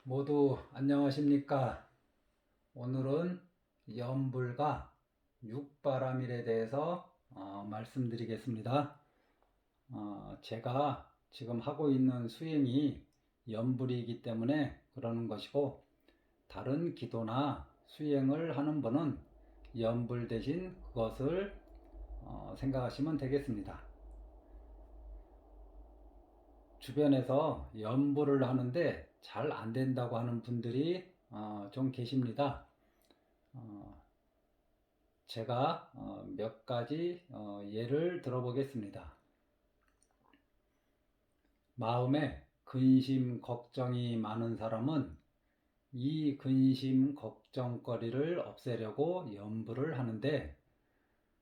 모두 안녕하십니까? 오늘은 염불과 육바람일에 대해서 말씀드리겠습니다. 제가 지금 하고 있는 수행이 염불이기 때문에 그러는 것이고, 다른 기도나 수행을 하는 분은 염불 대신 그것을 생각하시면 되겠습니다. 주변에서 염불을 하는데 잘 안 된다고 하는 분들이 좀 계십니다. 제가 몇 가지 예를 들어보겠습니다. 마음에 근심, 걱정이 많은 사람은 이 근심, 걱정거리를 없애려고 염불을 하는데,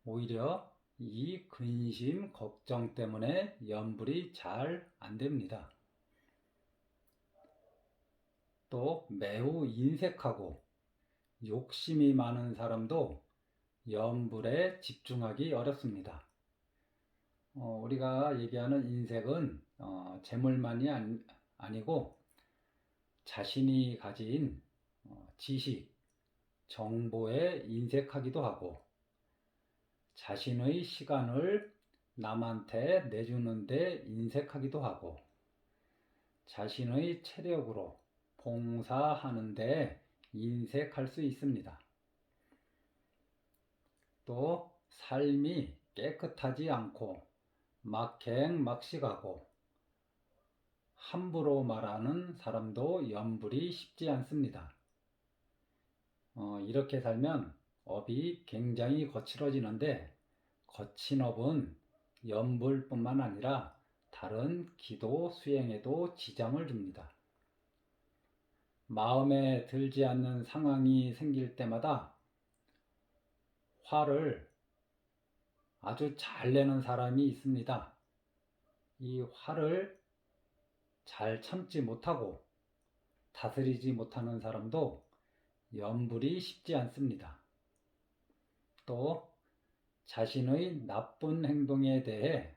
오히려 이 근심, 걱정 때문에 염불이 잘 안 됩니다. 또 매우 인색하고 욕심이 많은 사람도 염불에 집중하기 어렵습니다. 우리가 얘기하는 인색은 재물만이 아니고 자신이 가진 지식, 정보에 인색하기도 하고, 자신의 시간을 남한테 내주는데 인색하기도 하고, 자신의 체력으로 봉사하는데 인색할 수 있습니다. 또 삶이 깨끗하지 않고 막행막식하고 함부로 말하는 사람도 염불이 쉽지 않습니다. 이렇게 살면 업이 굉장히 거칠어지는데, 거친 업은 염불뿐만 아니라 다른 기도 수행에도 지장을 줍니다. 마음에 들지 않는 상황이 생길 때마다 화를 아주 잘 내는 사람이 있습니다. 이 화를 잘 참지 못하고 다스리지 못하는 사람도 염불이 쉽지 않습니다. 또 자신의 나쁜 행동에 대해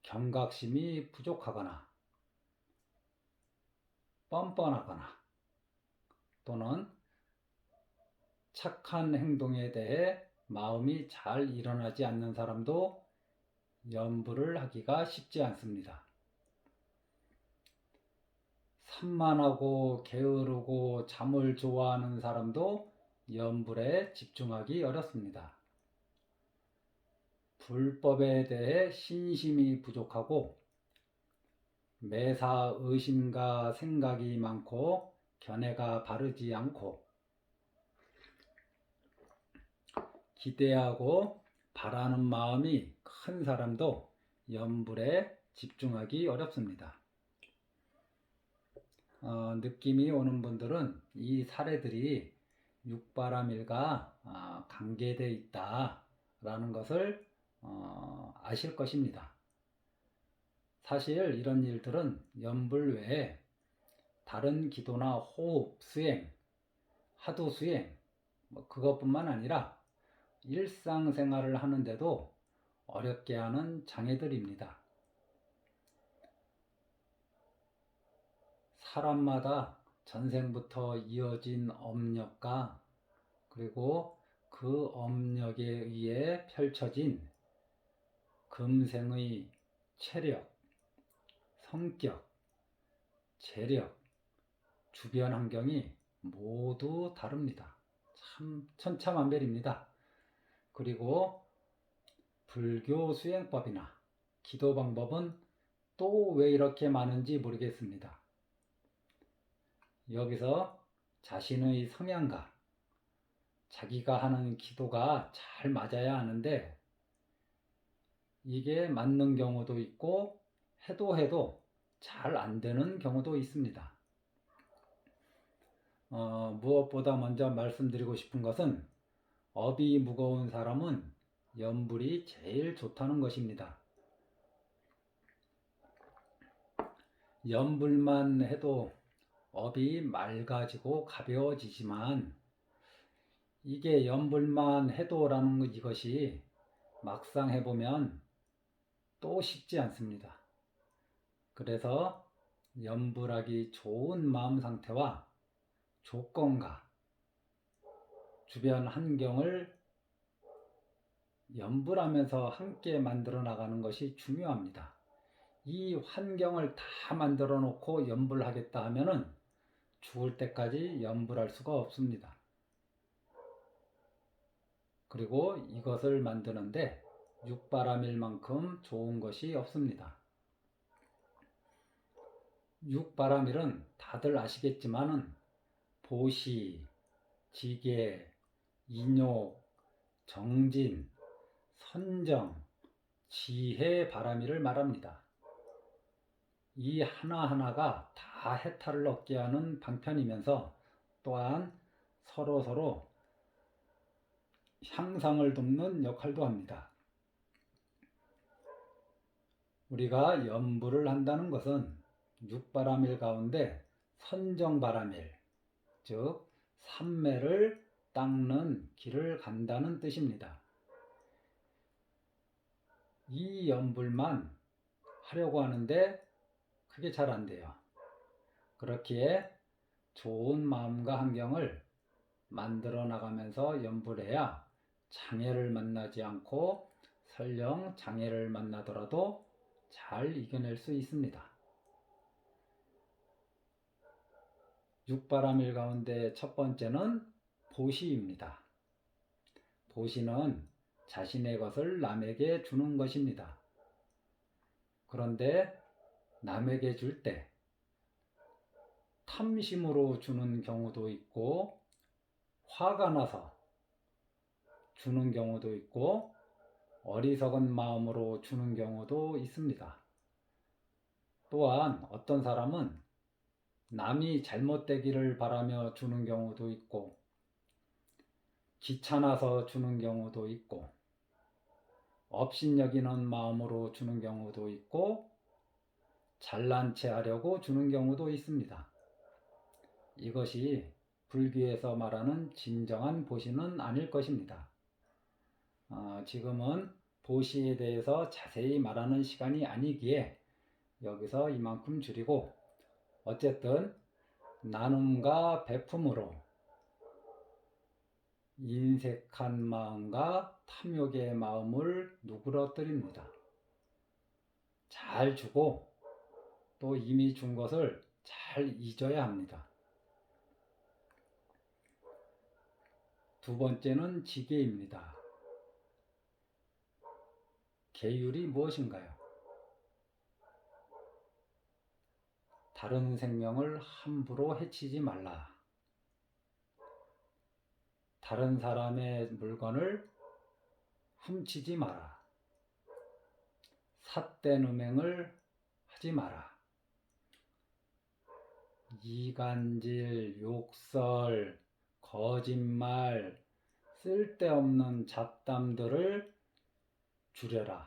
경각심이 부족하거나 뻔뻔하거나, 또는 착한 행동에 대해 마음이 잘 일어나지 않는 사람도 염불을 하기가 쉽지 않습니다. 산만하고 게으르고 잠을 좋아하는 사람도 염불에 집중하기 어렵습니다. 불법에 대해 신심이 부족하고 매사 의심과 생각이 많고 견해가 바르지 않고 기대하고 바라는 마음이 큰 사람도 염불에 집중하기 어렵습니다. 느낌이 오는 분들은 이 사례들이 육바람일과 관계되어 있다라는 것을 아실 것입니다. 사실 이런 일들은 염불 외에 다른 기도나 호흡 수행, 하도 수행, 그것뿐만 아니라 일상생활을 하는데도 어렵게 하는 장애들입니다. 사람마다 전생부터 이어진 업력과, 그리고 그 업력에 의해 펼쳐진 금생의 체력, 성격, 재력, 주변 환경이 모두 다릅니다. 참 천차만별입니다. 그리고 불교 수행법이나 기도 방법은 또 왜 이렇게 많은지 모르겠습니다. 여기서 자신의 성향과 자기가 하는 기도가 잘 맞아야 하는데, 이게 맞는 경우도 있고 해도 잘 안 되는 경우도 있습니다. 무엇보다 먼저 말씀드리고 싶은 것은, 업이 무거운 사람은 염불이 제일 좋다는 것입니다. 염불만 해도 업이 맑아지고 가벼워지지만, 이게 염불만 해도라는 이것이 막상 해보면 또 쉽지 않습니다. 그래서 연불하기 좋은 마음 상태와 조건과 주변 환경을 연불하면서 함께 만들어 나가는 것이 중요합니다. 이 환경을 다 만들어 놓고 연불하겠다 하면은 죽을 때까지 연불할 수가 없습니다. 그리고 이것을 만드는데 육바람일 만큼 좋은 것이 없습니다. 육바람일은 다들 아시겠지만은 보시, 지계, 인욕, 정진, 선정, 지혜 바람일을 말합니다. 이 하나하나가 다 해탈을 얻게 하는 방편이면서 또한 서로서로 향상을 돕는 역할도 합니다. 우리가 연불을 한다는 것은 육바람일 가운데 선정바람일, 즉 삼매를 닦는 길을 간다는 뜻입니다. 이 연불만 하려고 하는데 그게 잘 안 돼요. 그렇기에 좋은 마음과 환경을 만들어 나가면서 연불해야 장애를 만나지 않고 설령 장애를 만나더라도 잘 이겨낼 수 있습니다. 육바람일 가운데 첫 번째는 보시입니다. 보시는 자신의 것을 남에게 주는 것입니다. 그런데 남에게 줄 때 탐심으로 주는 경우도 있고 화가 나서 주는 경우도 있고 어리석은 마음으로 주는 경우도 있습니다. 또한 어떤 사람은 남이 잘못되기를 바라며 주는 경우도 있고 귀찮아서 주는 경우도 있고 업신여기는 마음으로 주는 경우도 있고 잘난 체 하려고 주는 경우도 있습니다. 이것이 불교에서 말하는 진정한 보시는 아닐 것입니다. 지금은 보시에 대해서 자세히 말하는 시간이 아니기에 여기서 이만큼 줄이고 어쨌든 나눔과 베품으로 인색한 마음과 탐욕의 마음을 누그러뜨립니다. 잘 주고 또 이미 준 것을 잘 잊어야 합니다. 두 번째는 지계입니다. 계율이 무엇인가요? 다른 생명을 함부로 해치지 말라. 다른 사람의 물건을 훔치지 마라. 삿된 음행을 하지 마라. 이간질, 욕설, 거짓말, 쓸데없는 잡담들을 줄여라.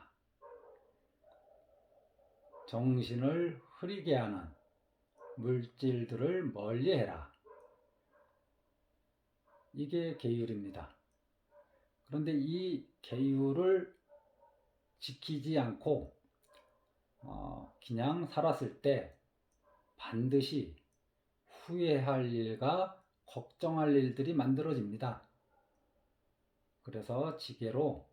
정신을 흐리게 하는 물질들을 멀리해라. 이게 계율입니다. 그런데 이 계율을 지키지 않고 그냥 살았을 때 반드시 후회할 일과 걱정할 일들이 만들어집니다. 그래서 지계로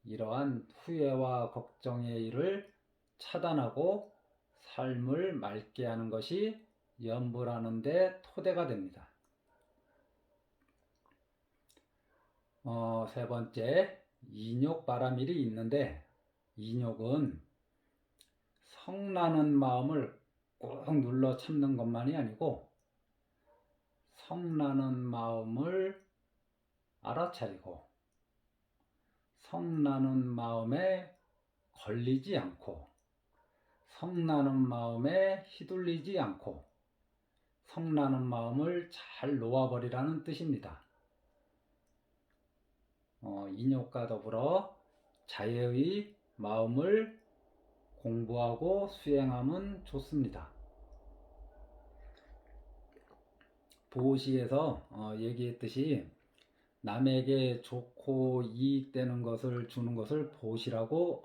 이러한 후회와 걱정의 일을 차단하고 삶을 맑게 하는 것이 연불하는 데 토대가 됩니다. 세 번째, 인욕바람일이 있는데 인욕은 성나는 마음을 꾹 눌러 참는 것만이 아니고 성나는 마음을 알아차리고 성나는 마음에 걸리지 않고 성나는 마음에 휘둘리지 않고 성나는 마음을 잘 놓아버리라는 뜻입니다. 인욕과 더불어 자애의 마음을 공부하고 수행하면 좋습니다. 보시에서 얘기했듯이 남에게 좋고 이익되는 것을 주는 것을 보시라고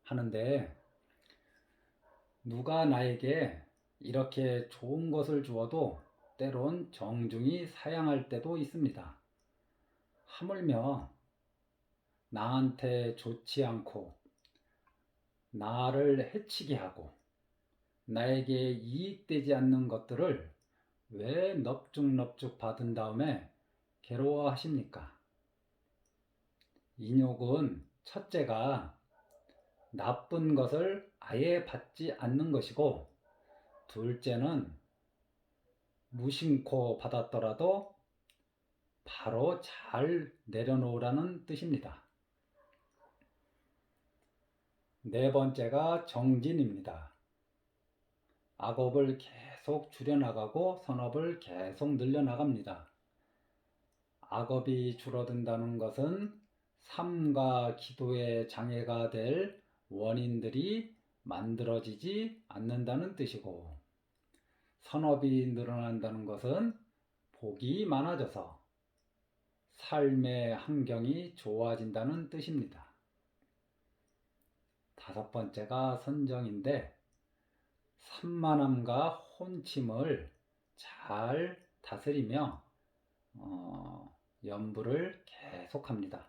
하는데 누가 나에게 이렇게 좋은 것을 주어도 때론 정중히 사양할 때도 있습니다. 하물며 나한테 좋지 않고 나를 해치게 하고 나에게 이익되지 않는 것들을 왜 넙죽넙죽 받은 다음에 괴로워하십니까? 인욕은 첫째가 나쁜 것을 아예 받지 않는 것이고, 둘째는 무심코 받았더라도 바로 잘 내려놓으라는 뜻입니다. 네 번째가 정진입니다. 악업을 계속 줄여나가고 선업을 계속 늘려나갑니다. 악업이 줄어든다는 것은 삶과 기도의 장애가 될 원인들이 만들어지지 않는다는 뜻이고, 선업이 늘어난다는 것은 복이 많아져서 삶의 환경이 좋아진다는 뜻입니다. 다섯 번째가 선정인데, 산만함과 혼침을 잘 다스리며 염불을 계속합니다.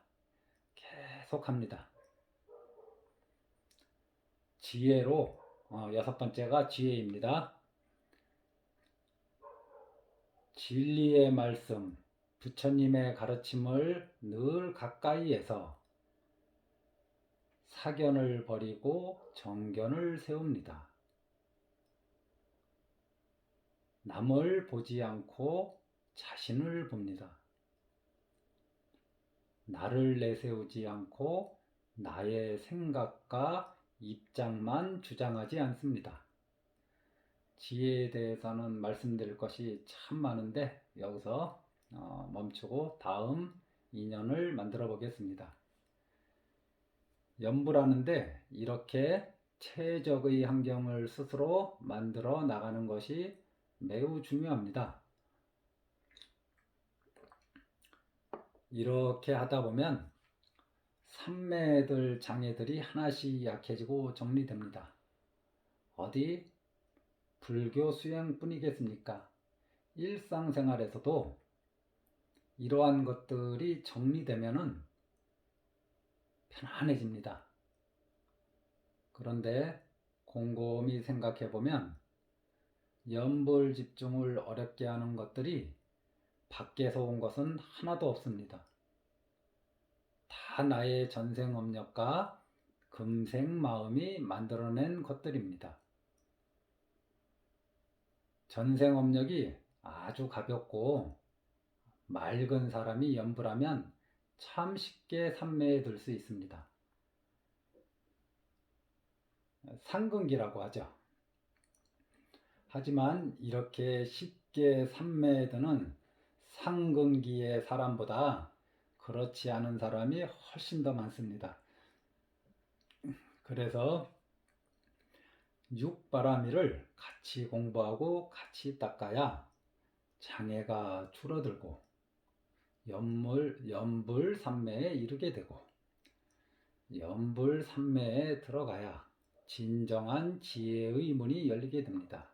지혜로, 여섯 번째가 지혜입니다. 진리의 말씀, 부처님의 가르침을 늘 가까이에서 사견을 버리고 정견을 세웁니다. 남을 보지 않고 자신을 봅니다. 나를 내세우지 않고 나의 생각과 입장만 주장하지 않습니다. 지혜에 대해서는 말씀드릴 것이 참 많은데 여기서 멈추고 다음 인연을 만들어 보겠습니다. 염불하는데 이렇게 체적의 환경을 스스로 만들어 나가는 것이 매우 중요합니다. 이렇게 하다 보면 삼매들 장애들이 하나씩 약해지고 정리됩니다. 어디 불교 수행뿐이겠습니까? 일상생활에서도 이러한 것들이 정리되면은 편안해집니다. 그런데 곰곰이 생각해 보면 염불 집중을 어렵게 하는 것들이 밖에서 온 것은 하나도 없습니다. 다 나의 전생업력과 금생마음이 만들어낸 것들입니다. 전생업력이 아주 가볍고 맑은 사람이 염불하면 참 쉽게 삼매에 들 수 있습니다. 상근기라고 하죠. 하지만 이렇게 쉽게 삼매에 드는 상근기의 사람보다 그렇지 않은 사람이 훨씬 더 많습니다. 그래서 육바라밀을 같이 공부하고 같이 닦아야 장애가 줄어들고 염불 삼매에 이르게 되고, 염불 삼매에 들어가야 진정한 지혜의 문이 열리게 됩니다.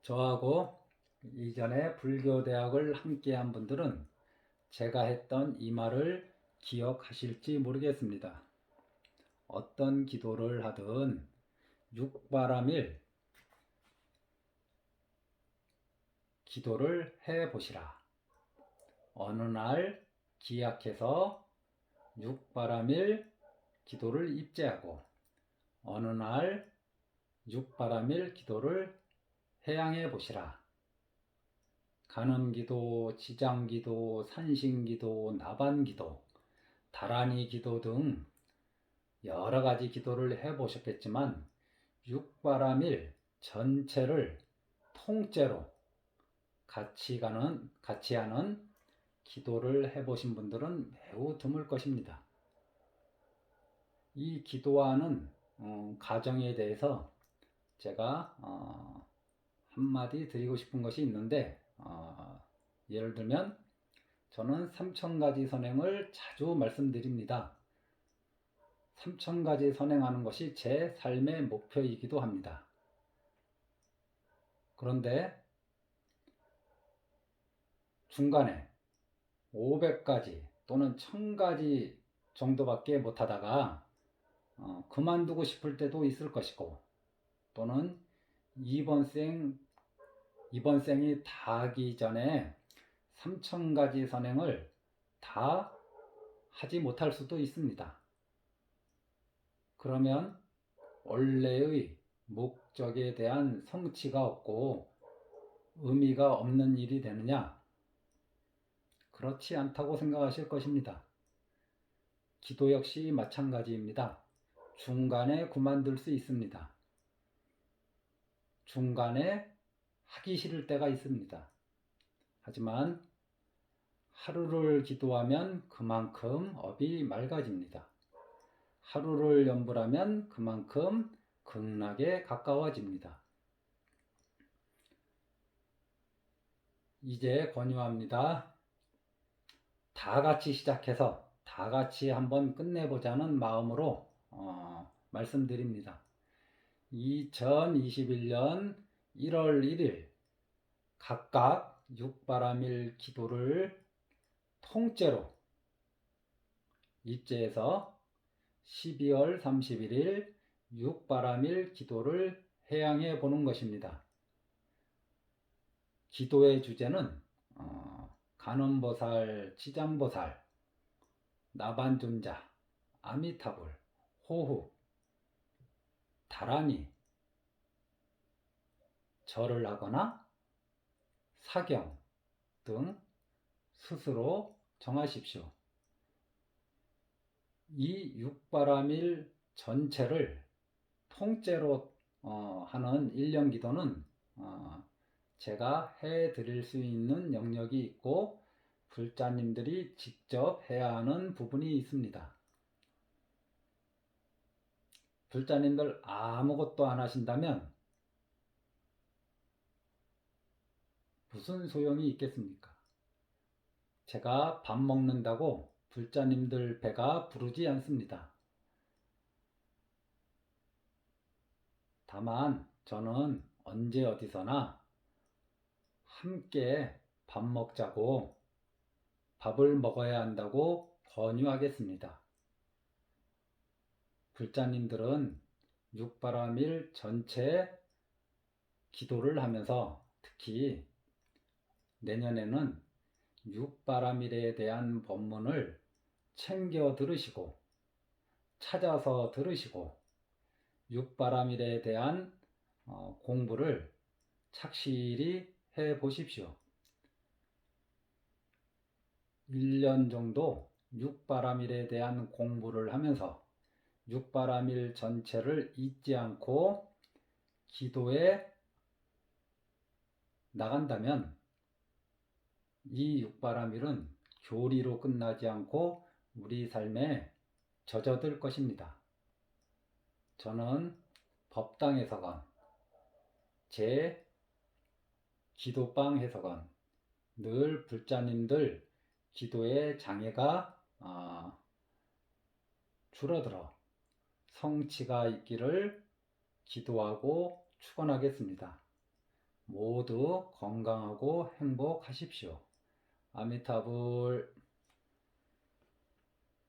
저하고 이전에 불교대학을 함께한 분들은 제가 했던 이 말을 기억하실지 모르겠습니다. 어떤 기도를 하든 육바라밀 기도를 해보시라. 어느 날 기약해서 육바라밀 기도를 입재하고 어느 날 육바라밀 기도를 해양해 보시라. 간음기도, 지장기도, 산신기도, 나반기도, 다라니기도 등 여러 가지 기도를 해보셨겠지만 육바라밀 전체를 통째로 같이 하는 기도를 해보신 분들은 매우 드물 것입니다. 이 기도하는 과정에 대해서 제가 한마디 드리고 싶은 것이 있는데, 예를 들면 저는 3000가지 선행을 자주 말씀드립니다. 3,000가지 선행하는 것이 제 삶의 목표이기도 합니다. 그런데 중간에 500가지 또는 1000가지 정도밖에 못하다가 그만두고 싶을 때도 있을 것이고, 또는 이번 생이 다하기 전에 3,000가지 선행을 다 하지 못할 수도 있습니다. 그러면 원래의 목적에 대한 성취가 없고 의미가 없는 일이 되느냐? 그렇지 않다고 생각하실 것입니다. 기도 역시 마찬가지입니다. 중간에 그만둘 수 있습니다. 중간에 하기 싫을 때가 있습니다. 하지만 하루를 기도하면 그만큼 업이 맑아집니다. 하루를 염불하면 그만큼 극락에 가까워집니다. 이제 권유합니다. 다 같이 시작해서 다 같이 한번 끝내보자는 마음으로 말씀드립니다. 2021년 1월 1일 각각 육바라밀 기도를 통째로 입제해서 12월 31일 육바라밀 기도를 해양해 보는 것입니다. 기도의 주제는 간음보살, 치장보살, 나반존자, 아미타불, 호흡, 다라미, 절을 하거나 사경 등 스스로 정하십시오. 이 육바라밀 전체를 통째로 하는 1년 기도는 제가 해 드릴 수 있는 영역이 있고 불자님들이 직접 해야 하는 부분이 있습니다. 불자님들 아무것도 안 하신다면 무슨 소용이 있겠습니까? 제가 밥 먹는다고 불자님들 배가 부르지 않습니다. 다만 저는 언제 어디서나 함께 밥 먹자고, 밥을 먹어야 한다고 권유하겠습니다. 불자님들은 육바라밀 전체 기도를 하면서 특히 내년에는 육바라밀에 대한 법문을 챙겨 들으시고 찾아서 들으시고 육바라밀에 대한 공부를 착실히 해 보십시오. 1년 정도 육바라밀에 대한 공부를 하면서 육바라밀 전체를 잊지 않고 기도에 나간다면 이 육바라밀은 교리로 끝나지 않고 우리 삶에 젖어들 것입니다. 저는 법당 해석원, 제 기도방 해석원, 늘 불자님들 기도의 장애가 줄어들어 성취가 있기를 기도하고 축원하겠습니다. 모두 건강하고 행복하십시오. 아미타불.